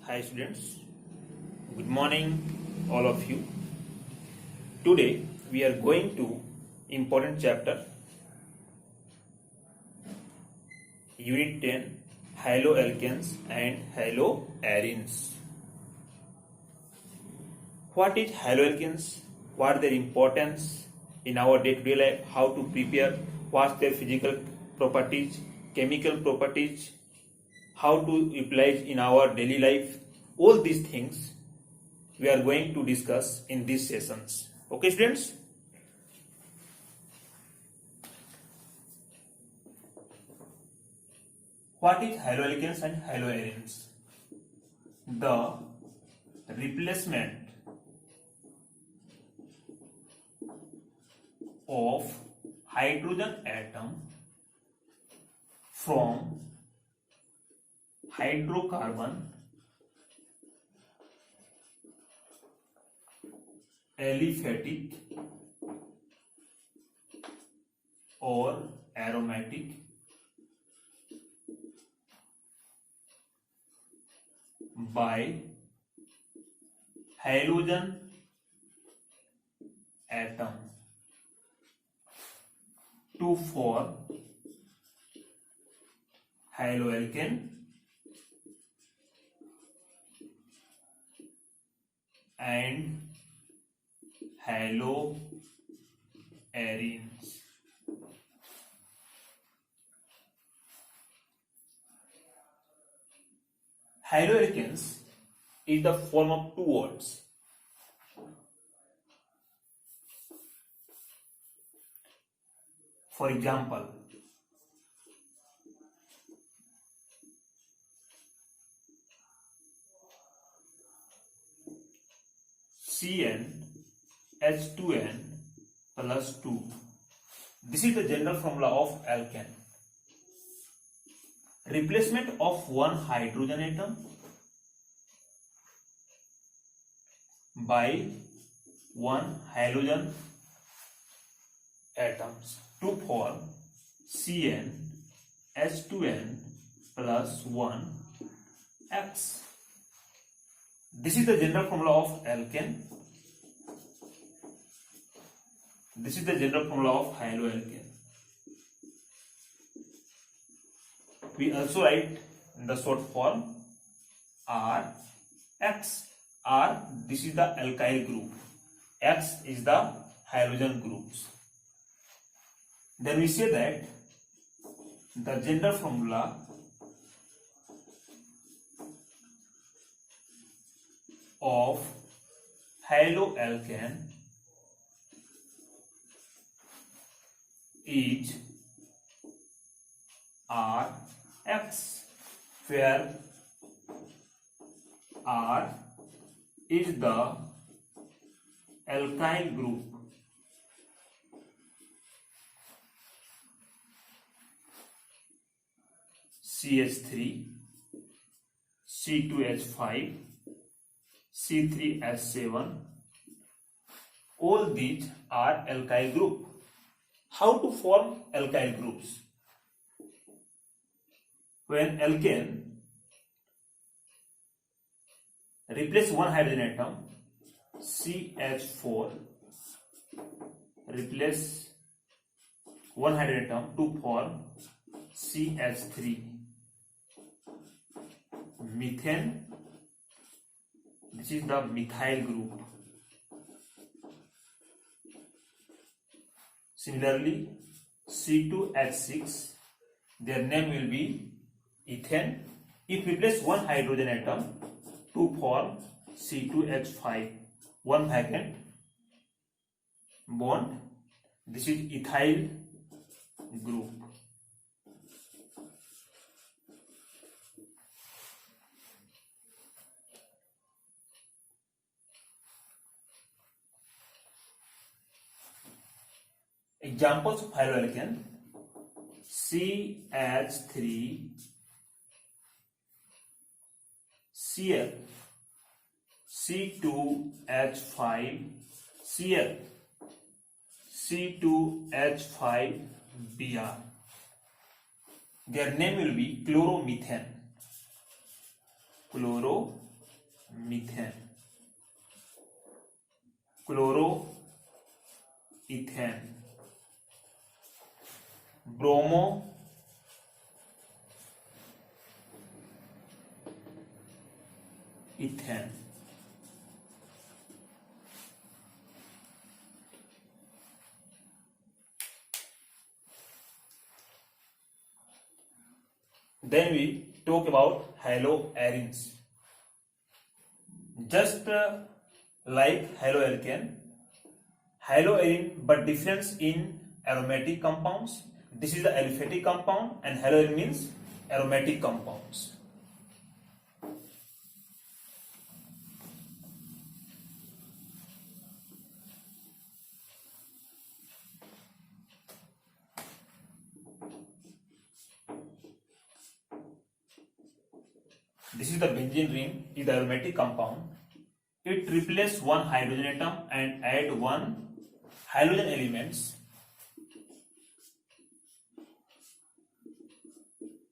Hi students, good morning all of you. Today we are going to important chapter Unit 10 Haloalkanes and Haloarenes. What is haloalkanes? What their importance in our day-to-day life? How to prepare? What's their physical properties, chemical properties? How to utilize in our daily life? All these things we are going to discuss in these sessions. Okay, students? What is haloalkanes and haloarenes? The replacement of hydrogen atom from hydrocarbon, aliphatic or aromatic by halogen atom to form haloalkane and haloarenes. Haloalkanes is the form of two words. For example, CnH2n plus 2. This is the general formula of alkane. Replacement of one hydrogen atom by one halogen atoms to form CnH2n plus 1 X. This is the general formula of alkane. This is the general formula of haloalkane. We also write in the short form RX. R, this is the alkyl group. X is the halogen groups. Then we say that the general formula of haloalkane is RX, where R is the alkyl group CH3, C2H5, C3H7. All these are alkyl group. How to form alkyl groups? When alkane replace one hydrogen atom, CH4 replace one hydrogen atom to form CH3, methane. This is the methyl group. Similarly, C2H6, their name will be ethane. If we place one hydrogen atom to form C2H5, one vacant bond, this is ethyl group. Examples of haloalkane: CH3 Cl, C2H5 Cl, C2H5Br. Their name will be chloromethane. Chloromethane. Methane, chloro ethane, bromo ethane, then we talk about haloarenes. Just like haloalkane, haloarene, but difference in aromatic compounds. This is the aliphatic compound and haloarene means aromatic compounds. This is the benzene ring, is the aromatic compound. It replaces one hydrogen atom and add one halogen elements.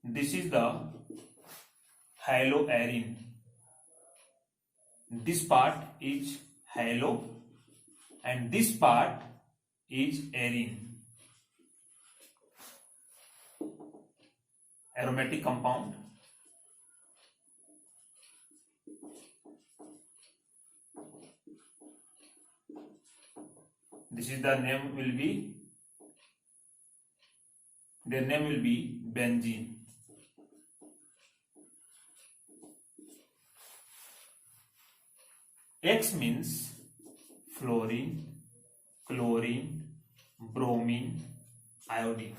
This is the haloarene. This part is halo and this part is arene. Aromatic compound. This is the name will be, their name will be benzene. X means fluorine, chlorine, bromine, iodine.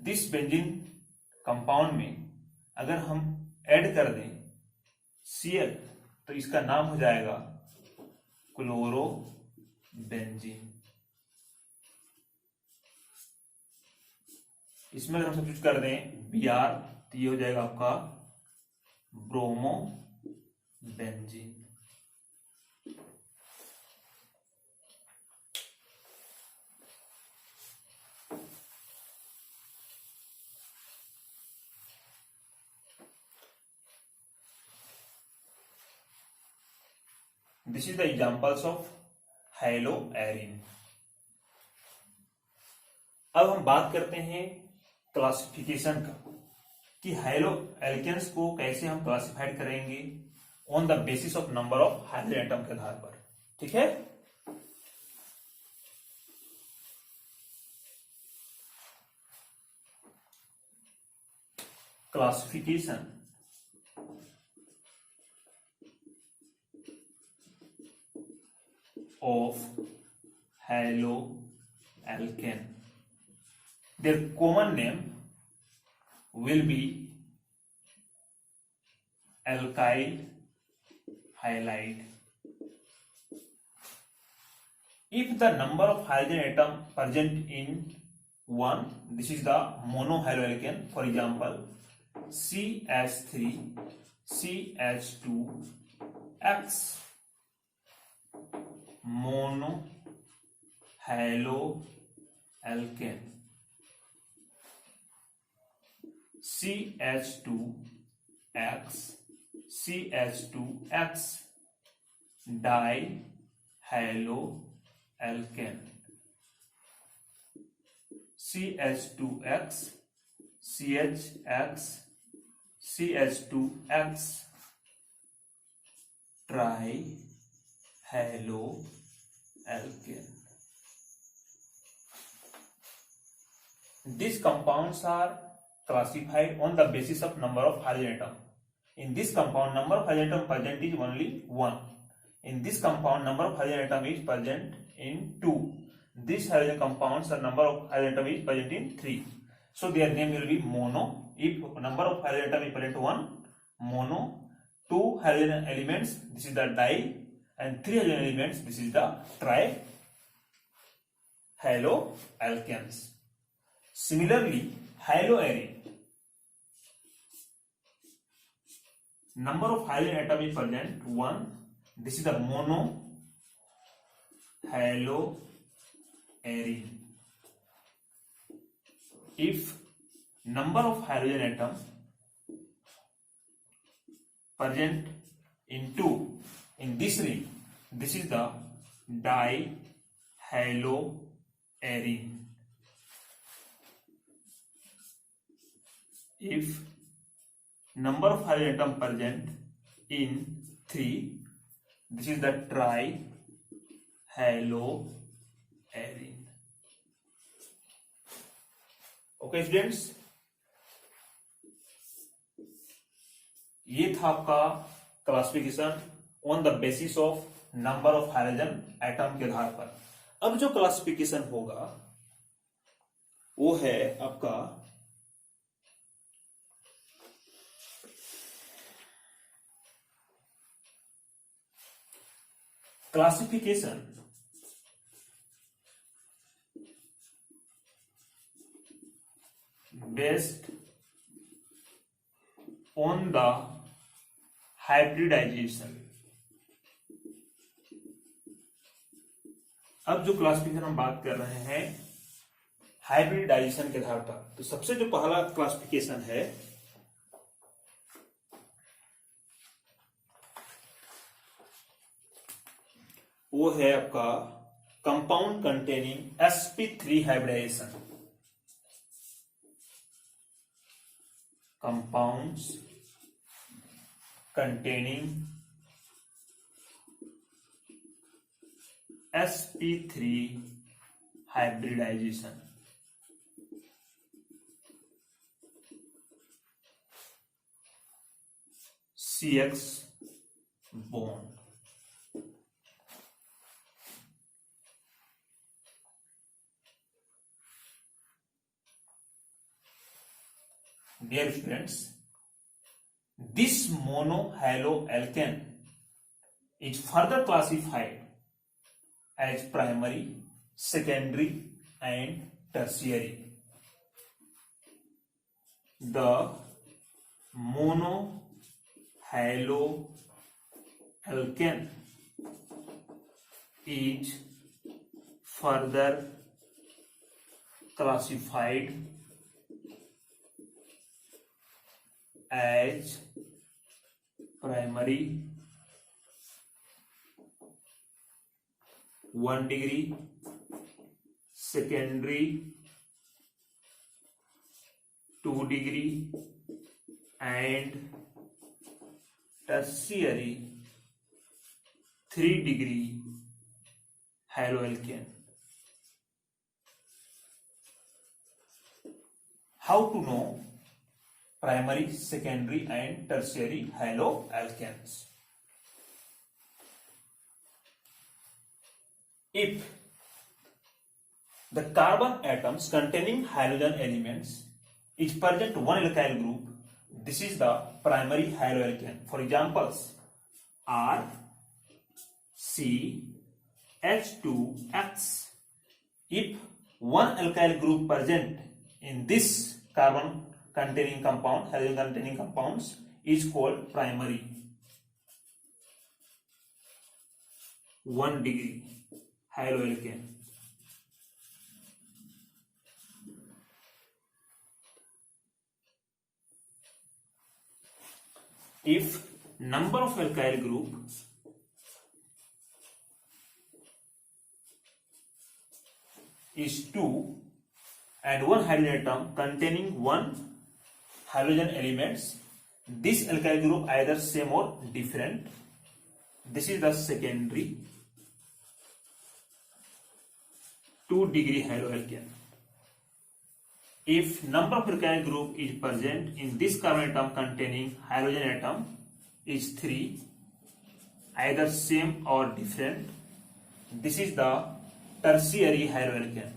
This benzene compound में अगर हम add कर दें Cl तो इसका नाम हो जाएगा क्लोरो बेंजीन। इसमें अगर हम सब्स्टिट्यूट कर दें Br तो ये हो जाएगा आपका bromo benzene. This is the examples of haloarene. अब हम बात करते हैं क्लासिफिकेशन का कि हाइलो एल्केन्स को कैसे हम क्लासिफाइड करेंगे on the basis of number of hydrogen atom के आधार पर। ठीक है, classification of haloalkane. Their common name will be alkyl halide. If the number of hydrogen atom present in one, this is the monohaloalkane. For example, CH3, CH2, X. Mono haloalkane, CH2X, CH2X di haloalkane, CH2X, CHX, CH2X tri haloalkane. These compounds are classified on the basis of number of hydrogen atom. In this compound, number of hydrogen atom present is only 1. In this compound, number of hydrogen atom is present in 2. These hydrogen compounds, are number of hydrogen atom is present in 3. So their name will be mono. If number of hydrogen atom is present 1, mono. 2 hydrogen elements, this is the di. And 3 hydrogen elements, this is the tri-haloalkanes. Similarly, haloarene, number of hydrogen atom is present 1. This is the mono haloarene. if number of hydrogen atom present in this ring, this is the dihaloarine. If number of hydrogen atom present in 3, this is the trihaloarine. Okay students, ये था आपका classification on the basis of number of hydrogen atom के आधार पर। अब जो classification होगा वो है आपका classification based on the hybridization। अब जो क्लासिफिकेशन हम बात कर रहे हैं हाइब्रिडाइजेशन के आधार पर, तो सबसे जो पहला क्लासिफिकेशन है वो है आपका compound containing sp3 hybridization. compounds containing sp3 hybridization। CX bond। Dear students, this monohaloalkane is further classified as primary, secondary and tertiary. The monohaloalkane is further classified as primary 1 degree, secondary 2 degree and tertiary 3 degree haloalkane. How to know primary, secondary and tertiary haloalkanes? If the carbon atoms containing halogen elements is present one alkyl group, this is the primary haloalkane. For examples, R, C, H2X. If one alkyl group present in this carbon containing compound, halogen containing compounds, is called primary 1 degree haloalkane. If number of alkyl group is 2 and one hydrogen atom containing one halogen elements, this alkyl group either same or different. This is the secondary 2 degree haloalkane. If number of alkyl group is present in this carbon atom containing halogen atom is 3, either same or different, this is the tertiary haloalkane.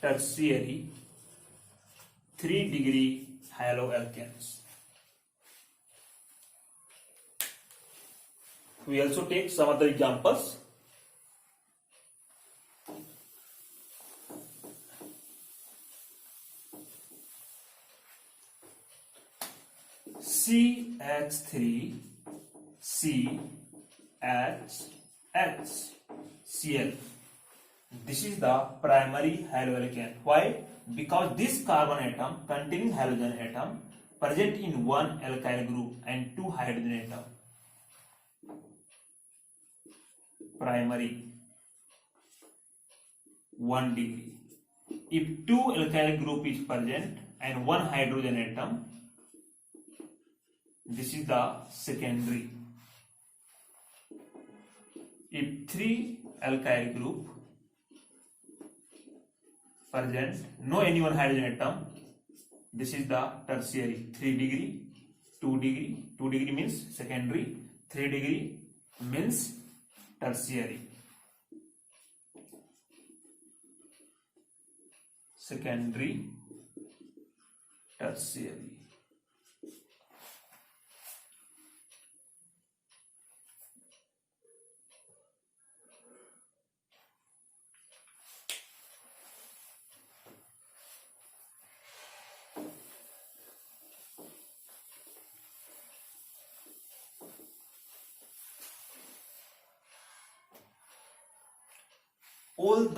Tertiary 3 degree haloalkanes. We also take some other examples. CH3 CHH Cl. This is the primary haloalkane. Why? Because this carbon atom containing halogen atom present in one alkyl group and two hydrogen atom. Primary 1 degree. If two alkyl group is present and one hydrogen atom, this is the secondary. If three alkyl group present, no any one hydrogen atom, this is the tertiary. 3 degree, 2 degree, 2 degree means secondary, 3 degree means tertiary. Secondary, tertiary. All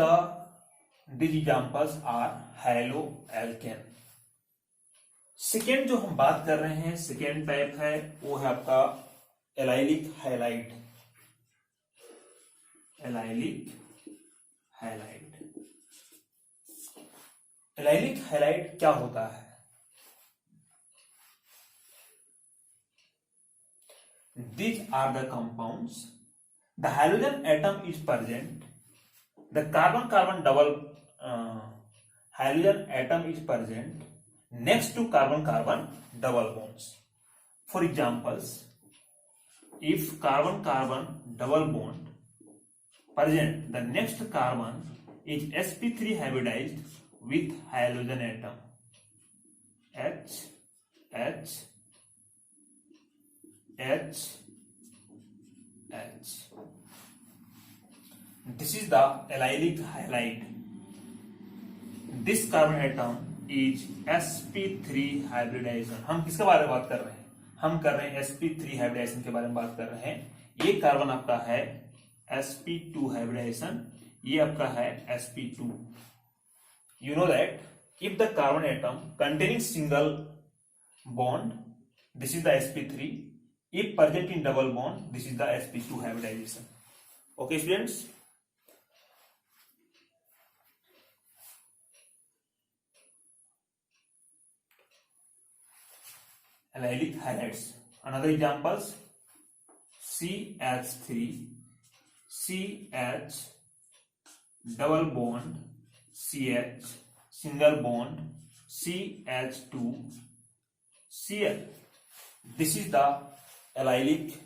these examples are haloalkane. Second जो हम बात कर रहे हैं, second type है वो है आपका allylic halide. Allylic halide. Allylic halide क्या होता है? These are the compounds. The halogen atom is present. The carbon-carbon double halogen atom is present next to carbon-carbon double bonds. For examples, if carbon-carbon double bond present, the next carbon is sp3 hybridized with halogen atom H, H, H, H. This is the allylic halide. This carbon atom is sp3 hybridization. हम किसके बारे में बात कर रहे हैं? हम कर रहे हैं sp3 hybridization के बारे में बात कर रहे हैं. ये कार्बन आपका है sp2 hybridization, ये आपका है sp2. You know that if the carbon atom containing single bond, this is the sp3. If present in double bond, this is the sp2 hybridization. Okay, students. Allylic halides. Another examples: CH3, CH, double bond, CH, single bond, CH2, Cl. This is the allylic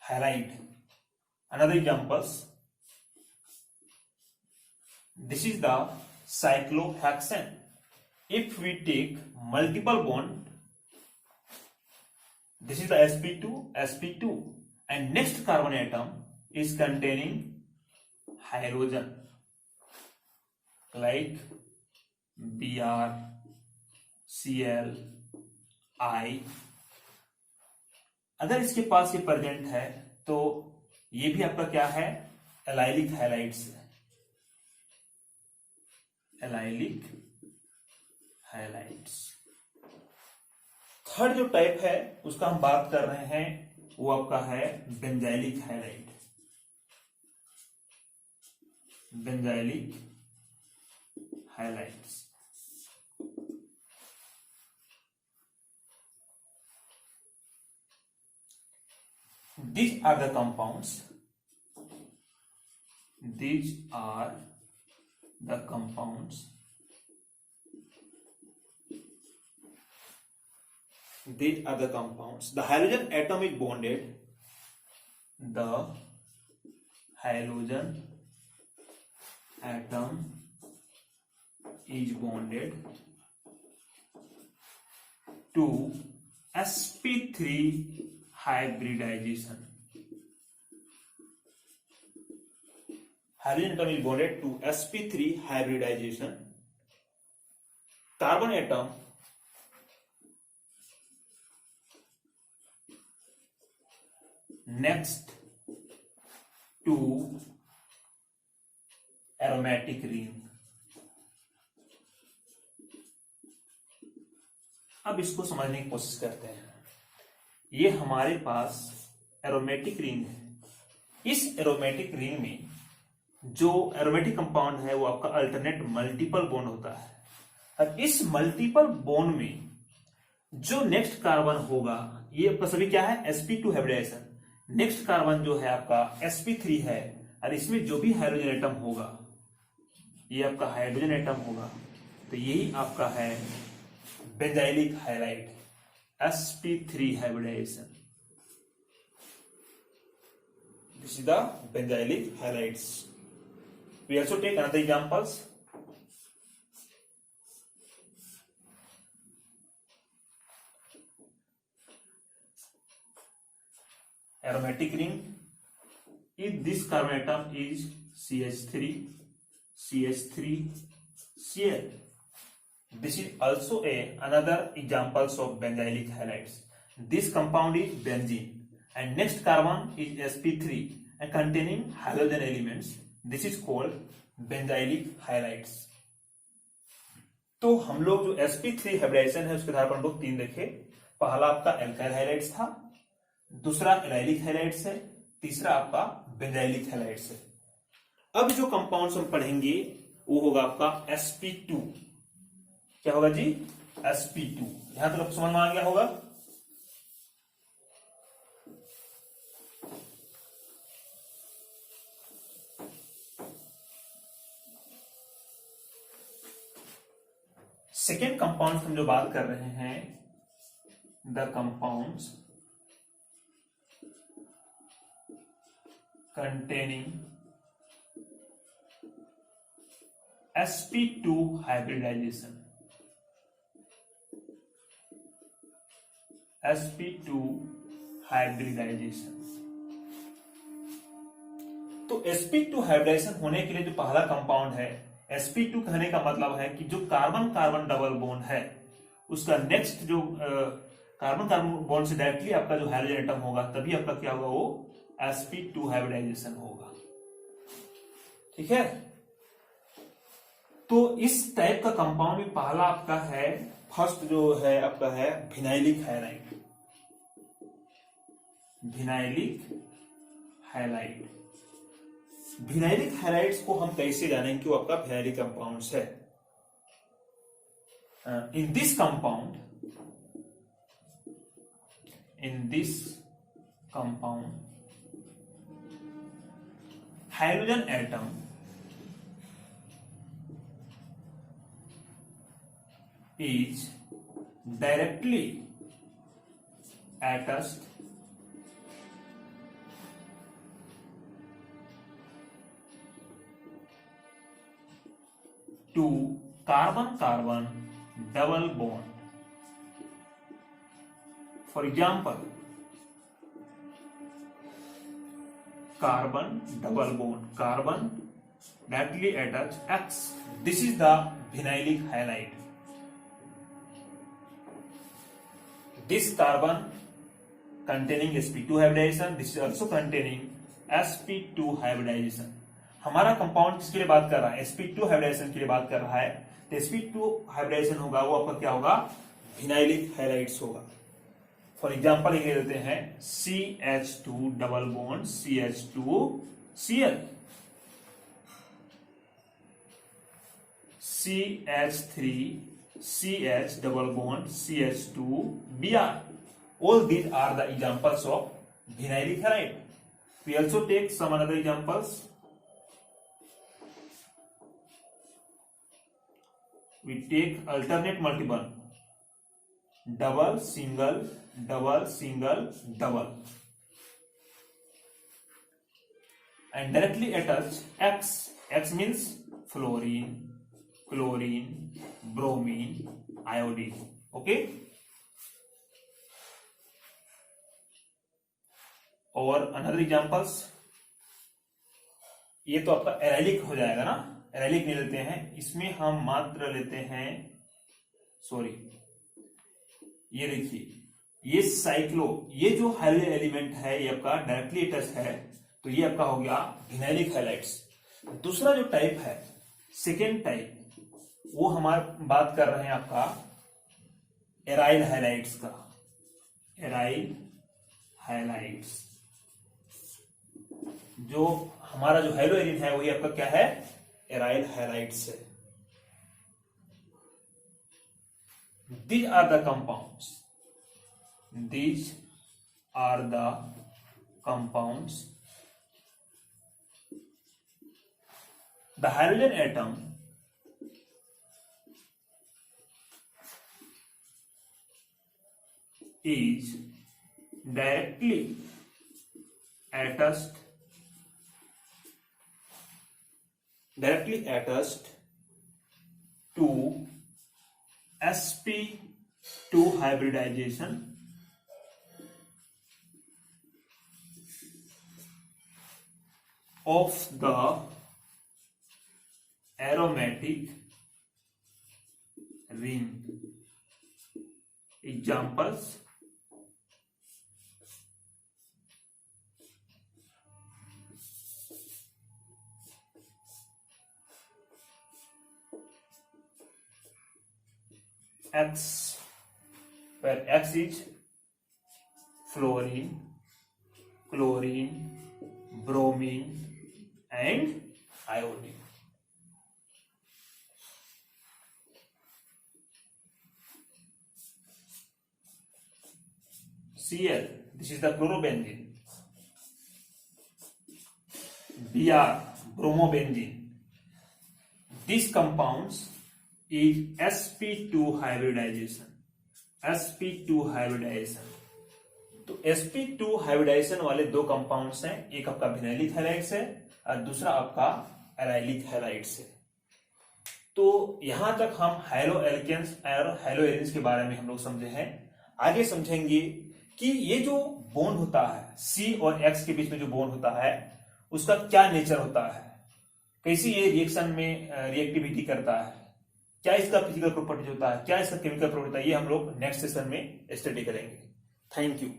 halide. Another examples: this is the cyclohexane. If we take multiple bond, this is the sp2, sp2, and next carbon atom is containing hydrogen like Br, Cl, I. अगर इसके पास ये present है तो ये भी आपका क्या है? एलाइलिक हैलाइड्स है. Allylic halides. थर्ड जो टाइप है उसका हम बात कर रहे हैं वो आपका है benzylic halide. Benzylic halides. These are the compounds. These are the compounds. These are the compounds. The halogen atom is bonded. The halogen atom is bonded to sp3 hybridization. Halogen atom is bonded to sp3 hybridization. Carbon atom next to aromatic ring. अब इसको समझने की कोशिश करते हैं। ये हमारे पास aromatic ring है। इस एरोमेटिक रिंग में जो एरोमेटिक कंपाउंड है वो आपका अल्टरनेट मल्टीपल बॉन्ड होता है। और इस मल्टीपल बॉन्ड में जो नेक्स्ट कार्बन होगा, ये आपका सभी क्या है, sp2 हाइब्रिडाइजेशन। नेक्स्ट कार्बन जो है आपका sp3 है, और इसमें जो भी हाइड्रोजन एटम होगा ये आपका हाइड्रोजन एटम होगा, तो यही आपका है benzylic highlight, sp3 hybridization. This is the benzylic halides. We also take another examples. Aromatic ring. If this carbon atom is CH3, Cl. This is also another examples of benzylic halides. This compound is benzene, and next carbon is sp3 and containing halogen elements. This is called benzylic halides. तो हम लोग जो sp3 hybridisation है उसके आधार पर हम लोग तीन देखे। पहला आपका एल्काइल हाइलाइड्स था, दूसरा एलाइलिक हाइलाइड्स है, तीसरा आपका बेंजाइलिक हाइलाइड्स है। अब जो कंपाउंड्स हम पढ़ेंगे वो होगा आपका sp2। क्या होगा जी, sp2। यहां तक समझ में आ गया होगा। सेकेंड कंपाउंड हम जो बात कर रहे हैं, the compounds containing sp2 hybridization. sp2 hybridization। तो sp2 हाइब्रिडाइजेशन होने के लिए जो पहला कंपाउंड है sp2, कहने का मतलब है कि जो कार्बन कार्बन डबल बॉन्ड है उसका नेक्स्ट जो कार्बन कार्बन बॉन्ड से डायरेक्टली आपका जो हाइड्रोजन एटम होगा, तभी आपका क्या होगा, वो sp2 हाइब्रिडाइजेशन होगा। ठीक है, तो इस टाइप का कंपाउंड में पहला आपका है, फर्स्ट जो है आपका है vinylic halide. Vinylic halide. Vinylic halides को हम कैसे जानेंगे कि वो आपका विनाइलिक कंपाउंड्स है। In this compound hydrogen atom is directly attached to carbon-carbon double bond. For example, carbon double bond, carbon directly attached X. This is the vinylic halide. This carbon containing sp2 hybridization, this is also containing sp2 hybridization. हमारा compound किसके लिए बात कर रहा है, sp2 hybridisation के लिए बात कर रहा है। तो sp2 हाइब्रिडाइजेशन होगा वो आपका क्या होगा, विनाइलिक हाइलाइड्स होगा। फॉर एग्जाम्पल ये देते हैं CH2 double bond CH2Cl, CH3CH double bond CH2Br. All these are the examples of vinylic halide. We also take some another examples. We take alternate multiple, double single double single double, and directly attach X. X means fluorine, chlorine, bromine, iodine. Okay, और another examples, ये तो आपका एराइलिक हो जाएगा ना, एराइलिक नहीं लेते हैं, इसमें हम मात्र लेते हैं, सॉरी, ये देखिए, ये साइक्लो, ये जो हाइड्रोजन एलिमेंट है ये आपका डायरेक्टली अटैच है, तो ये आपका हो गया विनाइलिक हाइलाइड्स। दूसरा जो टाइप है, सेकेंड टाइप, वो हमारे बात कर रहे हैं आपका एराइल हैलाइड्स का। एराइल हैलाइड्स, जो हमारा जो हैलोएरिन है वही आपका क्या है, एराइल हैलाइड्स है। These are the compounds. These are the compounds. The hydrogen atom is directly attached to sp2 hybridization of the aromatic ring. Examples: X, where X is fluorine, chlorine, bromine and iodine. Cl, this is the chlorobenzene. Br, bromobenzene. These compounds is sp2 hybridization. sp2 hybridization. तो sp2 hybridisation वाले दो compounds हैं, एक आपका vinylic halides है और दूसरा आपका एराइलिक हैलाइड्स है। तो यहां तक हम हैलो एल्केन्स और हैलो एरिन्स के बारे में हम लोग समझे हैं। आगे समझेंगे कि ये जो बॉन्ड होता है C और X के बीच में जो बॉन्ड होता है उसका क्या नेचर होता है, कैसी ये रिएक्शन में रिएक्टिविटी करता है, क्या इसका फिजिकल प्रॉपर्टीज होता है, क्या इसका केमिकल प्रॉपर्टी होता है, ये हम लोग नेक्स्ट सेशन में स्टडी करेंगे। Thank you.